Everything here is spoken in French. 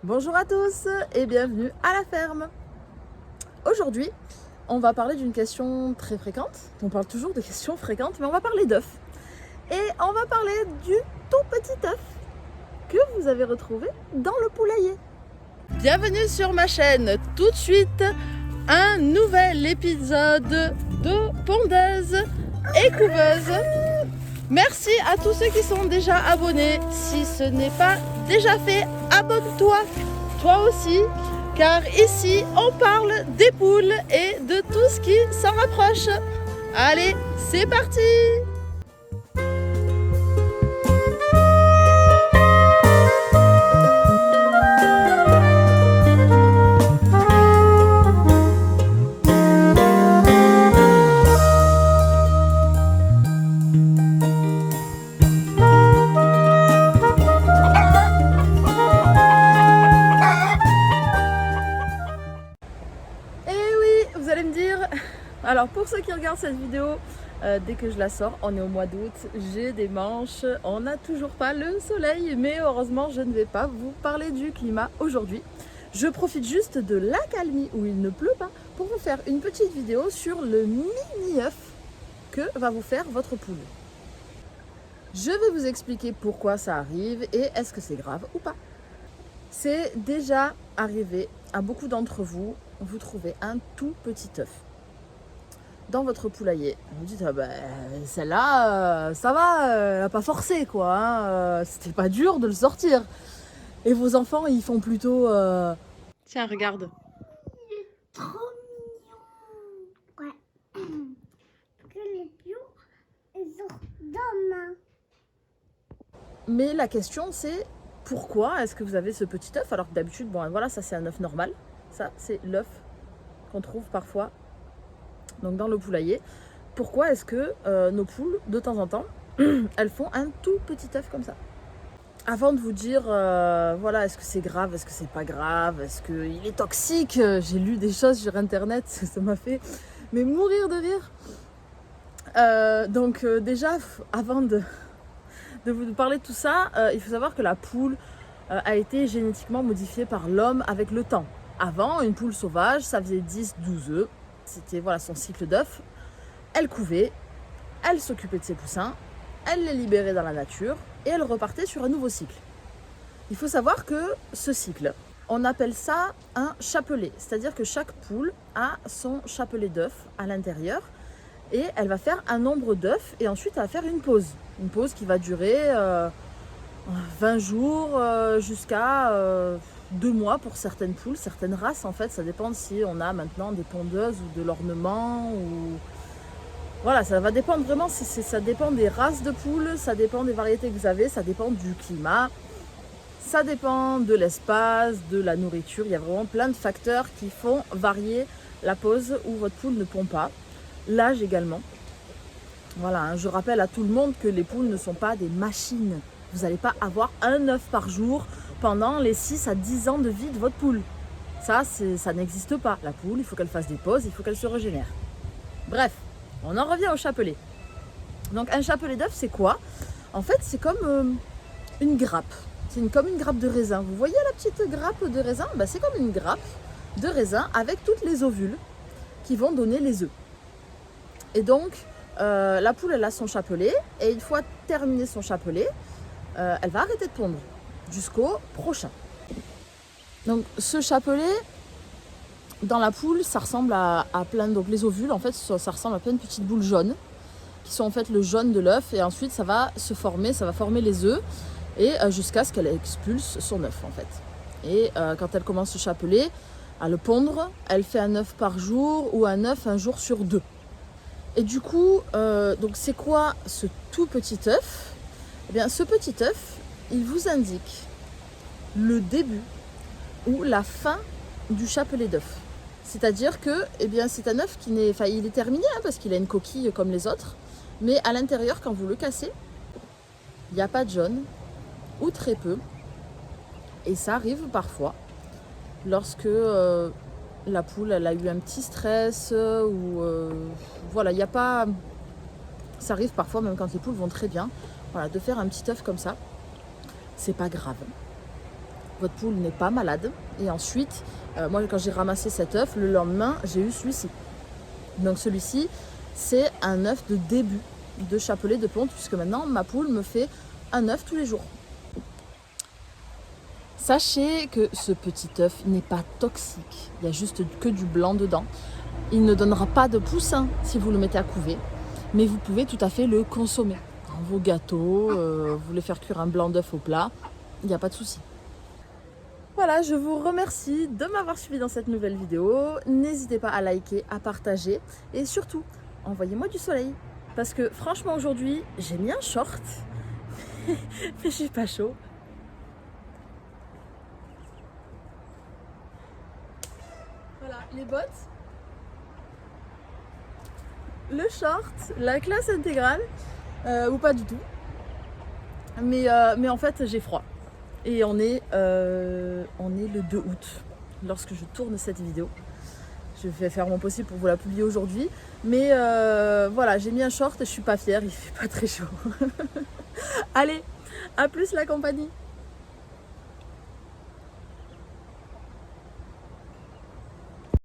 Bonjour à tous et bienvenue à la ferme. Aujourd'hui, on va parler d'une question très fréquente. On parle toujours de questions fréquentes, mais on va parler d'œufs. Et on va parler du tout petit œuf que vous avez retrouvé dans le poulailler. Bienvenue sur ma chaîne. Tout de suite, un nouvel épisode de Pondeuse et Couveuse. Merci à tous ceux qui sont déjà abonnés. Si ce n'est pas déjà fait, abonne-toi, toi aussi, car ici on parle des poules et de tout ce qui s'en rapproche. Allez, c'est parti! Vous allez me dire, alors pour ceux qui regardent cette vidéo, dès que je la sors, on est au mois d'août, j'ai des manches, on n'a toujours pas le soleil, mais heureusement je ne vais pas vous parler du climat aujourd'hui. Je profite juste de l'accalmie où il ne pleut pas pour vous faire une petite vidéo sur le mini-œuf que va vous faire votre poule. Je vais vous expliquer pourquoi ça arrive et est-ce que c'est grave ou pas. C'est déjà arrivé à beaucoup d'entre vous, vous trouvez un tout petit œuf dans votre poulailler. Vous dites, ah ben, celle-là, ça va, elle n'a pas forcé quoi, hein, c'était pas dur de le sortir. Et vos enfants, ils font plutôt... Tiens, regarde. Trop mignon. Ouais. Que les pions, ils ont demain. Mais la question c'est, pourquoi est-ce que vous avez ce petit œuf alors que d'habitude, bon voilà, ça c'est un œuf normal. Ça c'est l'œuf qu'on trouve parfois donc dans le poulailler. Pourquoi est-ce que nos poules, de temps en temps, elles font un tout petit œuf comme ça? Avant de vous dire, voilà, est-ce que c'est grave, est-ce que c'est pas grave, est-ce qu'il est toxique? J'ai lu des choses sur internet, ça m'a fait mais mourir de rire. Déjà, avant de vous parler de tout ça, il faut savoir que la poule a été génétiquement modifiée par l'homme avec le temps. Avant, une poule sauvage, ça faisait 10-12 œufs. C'était voilà, son cycle d'œufs. Elle couvait, elle s'occupait de ses poussins, elle les libérait dans la nature et elle repartait sur un nouveau cycle. Il faut savoir que ce cycle, on appelle ça un chapelet. C'est-à-dire que chaque poule a son chapelet d'œufs à l'intérieur et elle va faire un nombre d'œufs et ensuite elle va faire une pause. Une pause qui va durer 20 jours jusqu'à 2 mois pour certaines poules, certaines races en fait. Ça dépend si on a maintenant des pondeuses ou de l'ornement ou... Voilà, ça va dépendre vraiment, ça dépend des races de poules, ça dépend des variétés que vous avez, ça dépend du climat, ça dépend de l'espace, de la nourriture. Il y a vraiment plein de facteurs qui font varier la pause où votre poule ne pond pas. L'âge également. Voilà, hein, je rappelle à tout le monde que les poules ne sont pas des machines. Vous n'allez pas avoir un œuf par jour pendant les 6 à 10 ans de vie de votre poule. Ça n'existe pas. La poule, il faut qu'elle fasse des pauses, il faut qu'elle se régénère. Bref, on en revient au chapelet. Donc un chapelet d'œuf, c'est quoi? En fait, c'est comme une grappe. C'est comme une grappe de raisin. Vous voyez la petite grappe de raisin? Ben, c'est comme une grappe de raisin avec toutes les ovules qui vont donner les œufs. Et donc, la poule, elle a son chapelet. Et une fois terminé son chapelet, elle va arrêter de pondre jusqu'au prochain. Donc, ce chapelet, dans la poule, ça ressemble à plein... Donc, les ovules, en fait, ça ressemble à plein de petites boules jaunes qui sont en fait le jaune de l'œuf. Et ensuite, ça va se former, ça va former les œufs. Et jusqu'à ce qu'elle expulse son œuf, en fait. Et quand elle commence ce chapelet à le pondre, elle fait un œuf par jour ou un œuf un jour sur 2. Et du coup, donc c'est quoi ce tout petit œuf? Eh bien, ce petit œuf, il vous indique le début ou la fin du chapelet d'œuf. C'est-à-dire que, eh bien, c'est un œuf qui n'est, enfin, il est terminé hein, parce qu'il a une coquille comme les autres, mais à l'intérieur, quand vous le cassez, il n'y a pas de jaune ou très peu. Et ça arrive parfois lorsque la poule elle a eu un petit stress ou voilà, il n'y a pas... Ça arrive parfois, même quand les poules vont très bien, voilà, de faire un petit œuf comme ça, c'est pas grave. votre poule n'est pas malade. Et ensuite, moi quand j'ai ramassé cet œuf, le lendemain, j'ai eu celui-ci. Donc celui-ci, c'est un œuf de début de chapelet de ponte, puisque maintenant ma poule me fait un œuf tous les jours. Sachez que ce petit œuf n'est pas toxique, il n'y a juste que du blanc dedans. Il ne donnera pas de poussin si vous le mettez à couver, mais vous pouvez tout à fait le consommer. Dans vos gâteaux, vous voulez faire cuire un blanc d'œuf au plat, il n'y a pas de souci. Voilà, je vous remercie de m'avoir suivi dans cette nouvelle vidéo. N'hésitez pas à liker, à partager et surtout, envoyez-moi du soleil. Parce que franchement aujourd'hui, j'ai mis un short, mais je suis pas chaud. Voilà, les bottes, le short, la classe intégrale, ou pas du tout. Mais en fait, j'ai froid. Et on est le 2 août, lorsque je tourne cette vidéo. Je vais faire mon possible pour vous la publier aujourd'hui. Mais voilà, j'ai mis un short et je suis pas fière, il fait pas très chaud. Allez, à plus la compagnie!